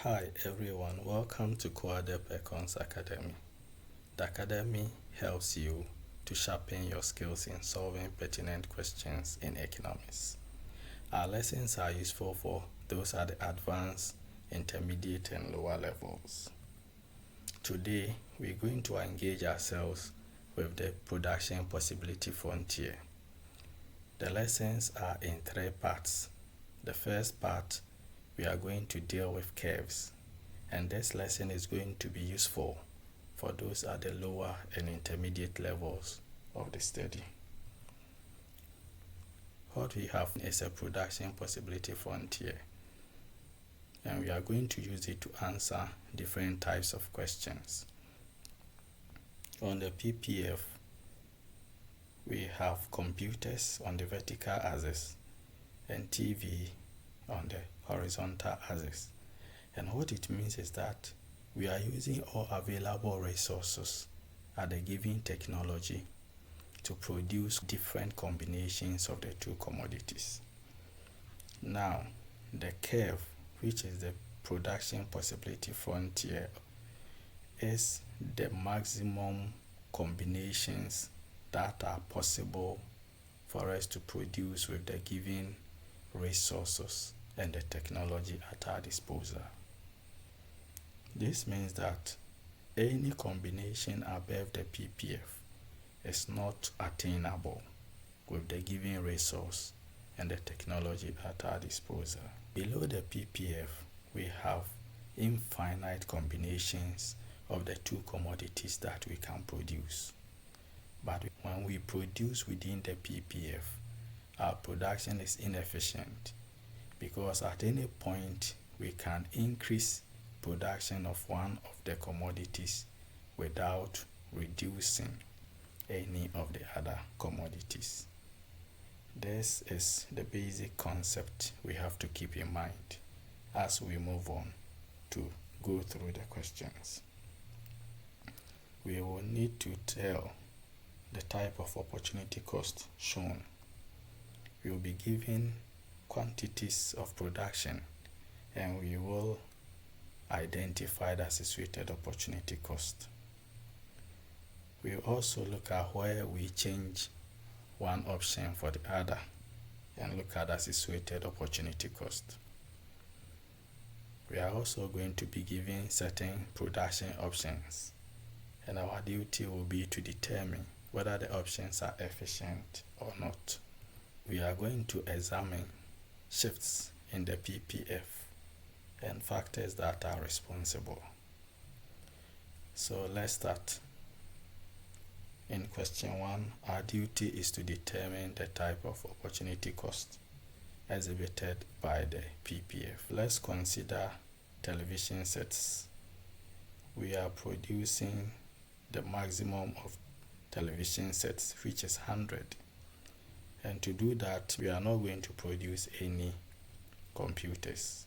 Hi everyone, welcome to Coadep Econs Academy. The Academy helps you to sharpen your skills in solving pertinent questions in economics. Our lessons are useful for those at the advanced, intermediate and lower levels. Today, we're going to engage ourselves with the production possibility frontier. The lessons are in three parts. The first part, we are going to deal with curves, and this lesson is going to be useful for those at the lower and intermediate levels of the study. What we have is a production possibility frontier, and we are going to use it to answer different types of questions. On the PPF, we have computers on the vertical axis and TV on the horizontal axis. And what it means is that we are using all available resources at the given technology to produce different combinations of the two commodities. Now, the curve, which is the production possibility frontier, is the maximum combinations that are possible for us to produce with the given resources and the technology at our disposal. This means that any combination above the PPF is not attainable with the given resource and the technology at our disposal. Below the PPF, we have infinite combinations of the two commodities that we can produce. But when we produce within the PPF, our production is inefficient because at any point we can increase production of one of the commodities without reducing any of the other commodities. This is the basic concept we have to keep in mind as we move on to go through the questions. We will need to tell the type of opportunity cost shown. We will be given quantities of production and we will identify the associated opportunity cost. We also look at where we change one option for the other and look at the associated opportunity cost. We are also going to be given certain production options, and our duty will be to determine whether the options are efficient or not. We are going to examine shifts in the PPF and factors that are responsible. So let's start. In question 1, our duty is to determine the type of opportunity cost exhibited by the PPF. Let's consider television sets. We are producing the maximum of television sets, which is 100. And to do that, we are not going to produce any computers.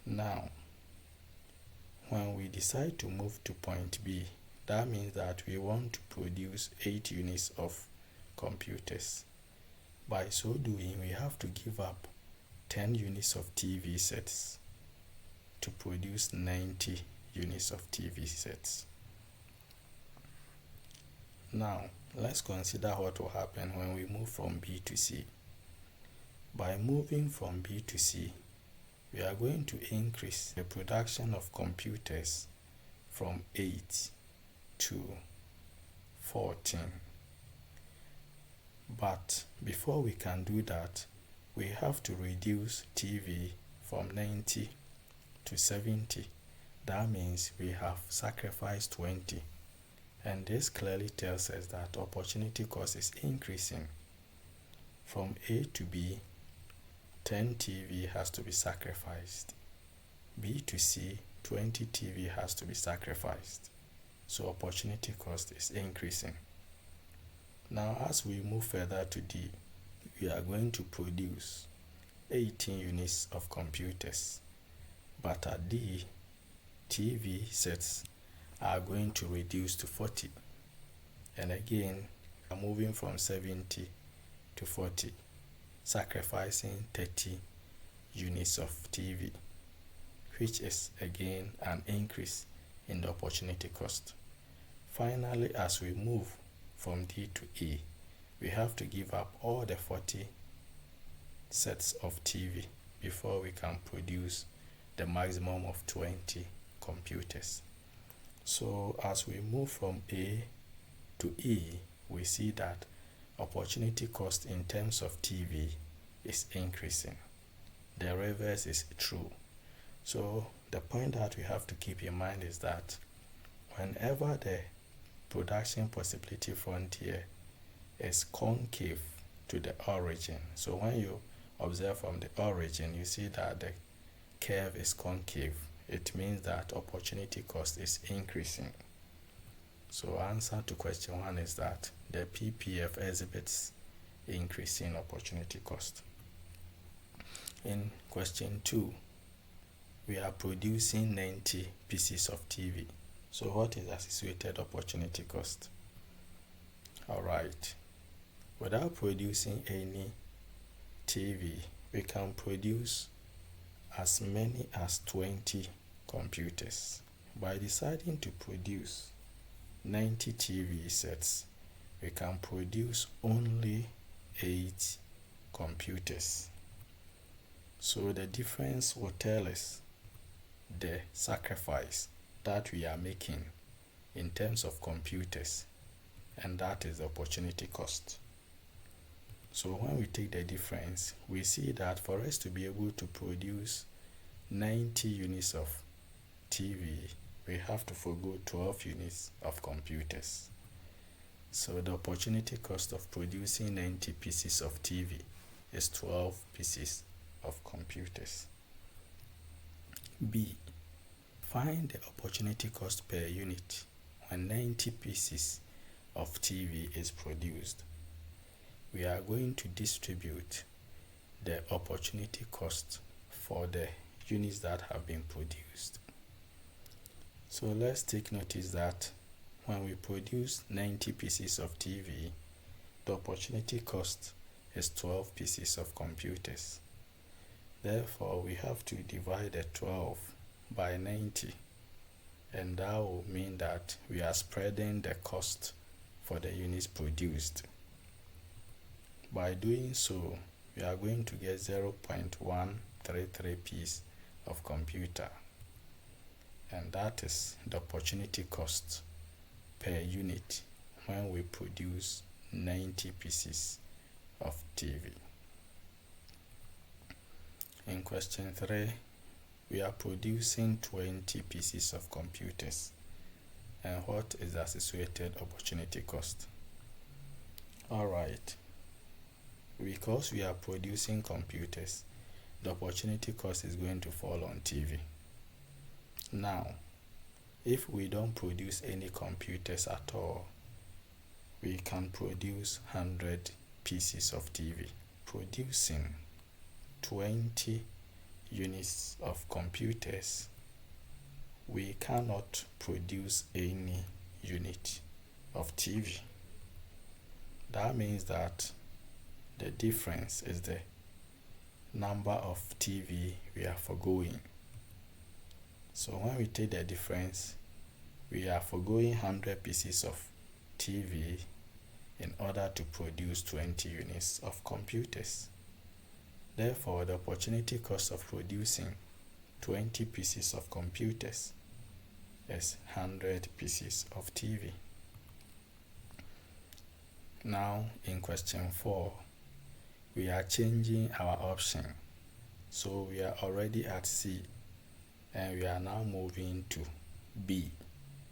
Now, when we decide to move to point B, that means that we want to produce 8 units of computers. By so doing, we have to give up 10 units of TV sets to produce 90 units of TV sets. Now, let's consider what will happen when we move from B to C. By moving from B to C, we are going to increase the production of computers from 8 to 14. But before we can do that, we have to reduce TV from 90 to 70. That means we have sacrificed 20. And this clearly tells us that opportunity cost is increasing. From A to B, 10 TV has to be sacrificed. B to C, 20 TV has to be sacrificed. So opportunity cost is increasing. Now as we move further to D, we are going to produce 18 units of computers. But at D, TV sets are going to reduce to 40. And again, we are moving from 70 to 40, sacrificing 30 units of TV, which is again an increase in the opportunity cost. Finally, as we move from D to E, we have to give up all the 40 sets of TV before we can produce the maximum of 20 computers. So as we move from A to E, we see that opportunity cost in terms of TV is increasing. The reverse is true. So the point that we have to keep in mind is that whenever the production possibility frontier is concave to the origin, so when you observe from the origin, you see that the curve is concave. It means that opportunity cost is increasing. So answer to question 1 is that the PPF exhibits increasing opportunity cost. In question 2, we are producing 90 pieces of TV. So what is associated opportunity cost? Alright, without producing any TV, we can produce as many as 20 computers. By deciding to produce 90 TV sets, we can produce only 8 computers. So the difference will tell us the sacrifice that we are making in terms of computers, and that is the opportunity cost. So when we take the difference, we see that for us to be able to produce 90 units of TV, we have to forgo 12 units of computers. So the opportunity cost of producing 90 pieces of TV is 12 pieces of computers. B. Find the opportunity cost per unit when 90 pieces of TV is produced. We are going to distribute the opportunity cost for the units that have been produced. So let's take notice that when we produce 90 pieces of TV, the opportunity cost is 12 pieces of computers. Therefore, we have to divide the 12 by 90, and that will mean that we are spreading the cost for the units produced. By doing so, we are going to get 0.133 piece of computer, and that is the opportunity cost per unit when we produce 90 pieces of TV. In question 3, we are producing 20 pieces of computers, and what is the associated opportunity cost? Alright, because we are producing computers, the opportunity cost is going to fall on TV. Now, if we don't produce any computers at all, we can produce 100 pieces of TV. Producing 20 units of computers, we cannot produce any unit of TV. That means that the difference is the number of TV we are forgoing. So when we take the difference, we are forgoing 100 pieces of TV in order to produce 20 units of computers. Therefore, the opportunity cost of producing 20 pieces of computers is 100 pieces of TV. Now, in question 4, we are changing our option. So we are already at C, and we are now moving to B.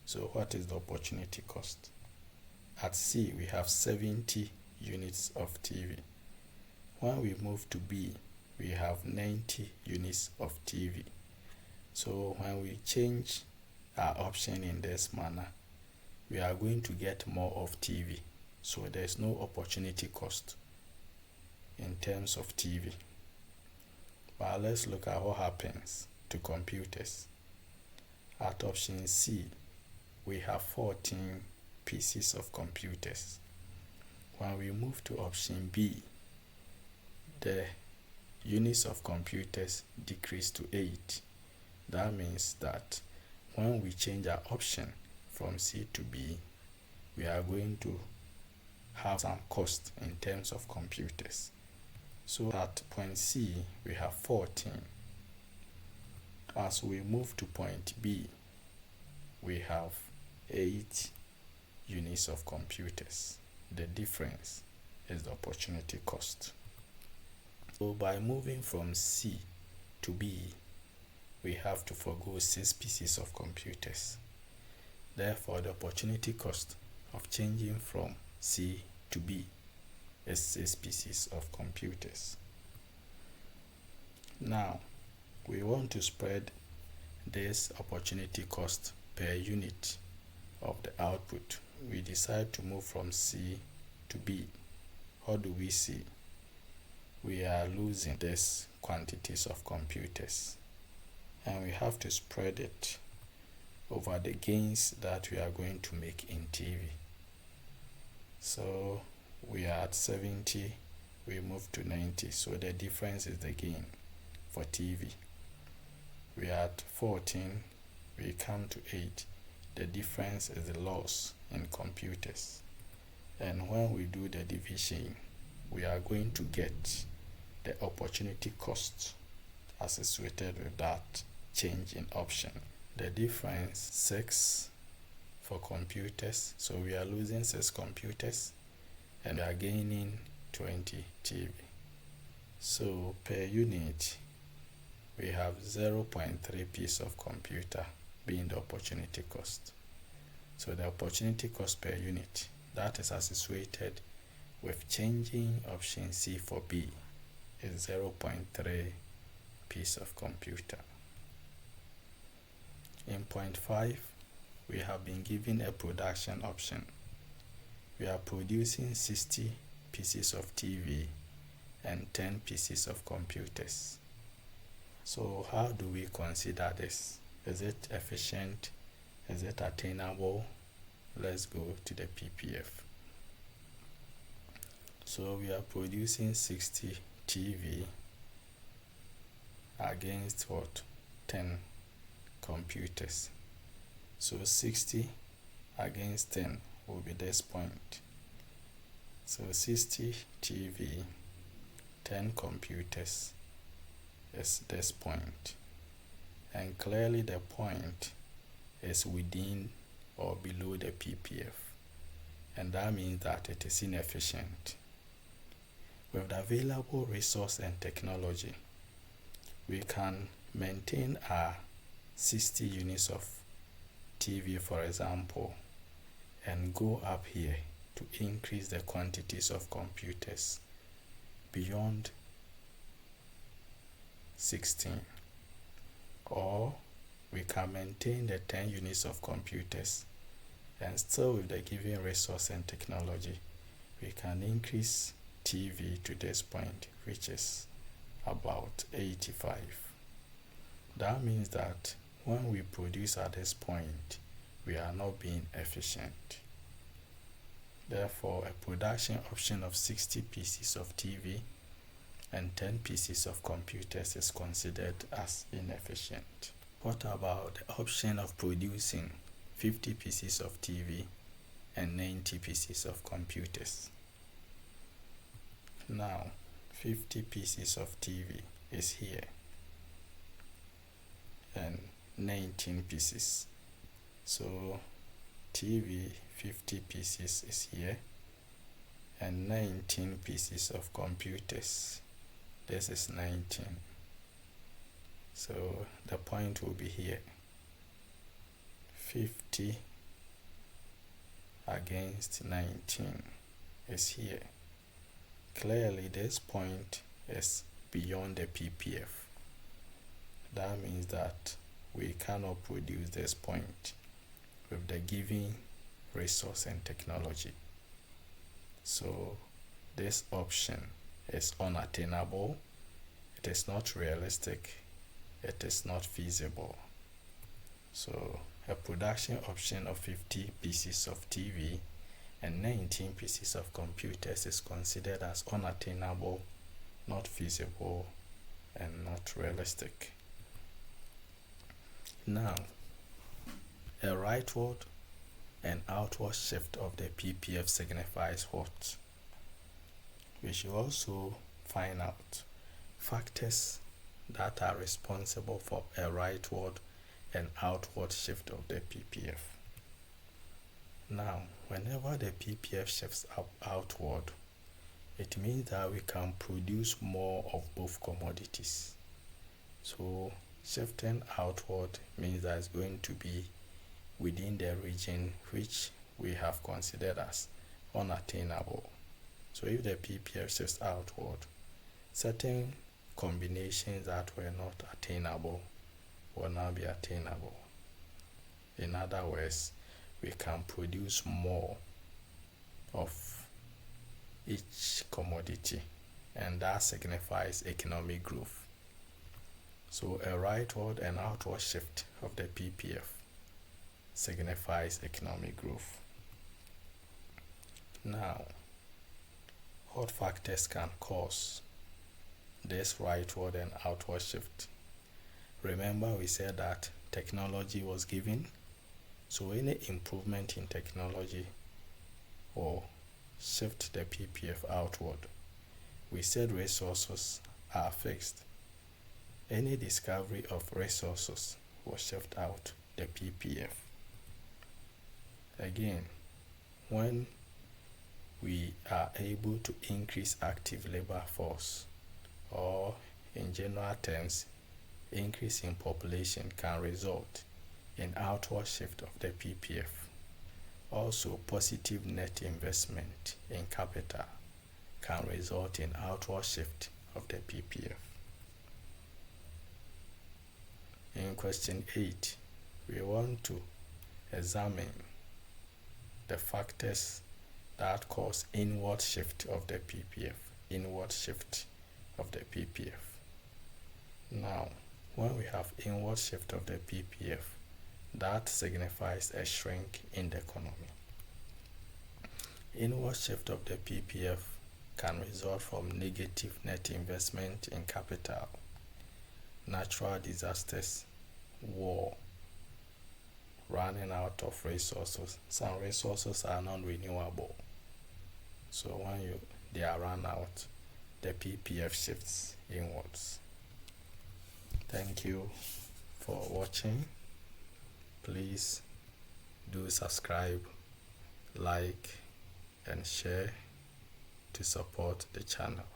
So what is the opportunity cost? At C, we have 70 units of TV. When we move to B, we have 90 units of TV. So when we change our option in this manner, we are going to get more of TV. So there's no opportunity cost in terms of TV. But let's look at what happens to computers. At option C, we have 14 pieces of computers. When we move to option B, the units of computers decrease to 8. That means that when we change our option from C to B, we are going to have some cost in terms of computers. So at point C, we have 14. As we move to point B, we have 8 units of computers. The difference is the opportunity cost. So by moving from C to B, we have to forgo 6 pieces of computers. Therefore, the opportunity cost of changing from C to B is 6 pieces of computers. Now, we want to spread this opportunity cost per unit of the output. We decide to move from C to B. What do we see? We are losing these quantities of computers, and we have to spread it over the gains that we are going to make in TV. So we are at 70, we move to 90, so the difference is the gain for TV. We are at 14, we come to 8, the difference is the loss in computers. And when we do the division, we are going to get the opportunity cost associated with that change in option. The difference 6 for computers, so we are losing 6 computers and we are gaining 20 TV. So per unit, we have 0.3 piece of computer being the opportunity cost. So the opportunity cost per unit that is associated with changing option C for B is 0.3 piece of computer. In point 5, we have been given a production option. We are producing 60 pieces of TV and 10 pieces of computers. So how do we consider this? Is it efficient? Is it attainable? Let's go to the PPF. So we are producing 60 TV against what? 10 computers. So 60 against 10 will be this point. So 60 TV, 10 computers is this point. And clearly the point is within or below the PPF. And that means that it is inefficient. With the available resource and technology, we can maintain our 60 units of TV, for example, and go up here to increase the quantities of computers beyond 16. Or we can maintain the 10 units of computers and still with the given resource and technology, we can increase TV to this point, which is about 85. That means that when we produce at this point, we are not being efficient. Therefore, a production option of 60 pieces of TV and 10 pieces of computers is considered as inefficient. What about the option of producing 50 pieces of TV and 90 pieces of computers? Now, 50 pieces of TV is here and 19 pieces. So TV 50 pieces is here and 19 pieces of computers. This is 19. So the point will be here. 50 against 19 is here. Clearly this point is beyond the PPF. That means that we cannot produce this point with the given resource and technology. So this option is unattainable, it is not realistic, it is not feasible. So a production option of 50 pieces of TV and 19 pieces of computers is considered as unattainable, not feasible, and not realistic. Now, a rightward and outward shift of the ppf signifies what? We should also find out factors that are responsible for a rightward and outward shift of the ppf. Now, whenever the ppf shifts outward, it means that we can produce more of both commodities. So shifting outward means that it's going to be within the region which we have considered as unattainable. So if the ppf shifts outward, certain combinations that were not attainable will now be attainable. In other words, we can produce more of each commodity, and that signifies economic growth. So a rightward and outward shift of the ppf signifies economic growth. Now, what factors can cause this rightward and outward shift? Remember, we said that technology was given, so any improvement in technology will shift the ppf outward. We said resources are fixed. Any discovery of resources will shift out the ppf. Again, when we are able to increase active labor force, or in general terms, increase in population can result in outward shift of the ppf. Also, positive net investment in capital can result in outward shift of the ppf. In question 8, we want to examine the factors that cause inward shift of the ppf. Inward shift of the ppf. Now, when we have inward shift of the ppf, that signifies a shrink in the economy. Inward shift of the ppf can result from negative net investment in capital, natural disasters, war, running out of resources. Some resources are non-renewable, so when they are run out, the ppf shifts inwards. Thank you for watching. Please do subscribe, like, and share to support the channel.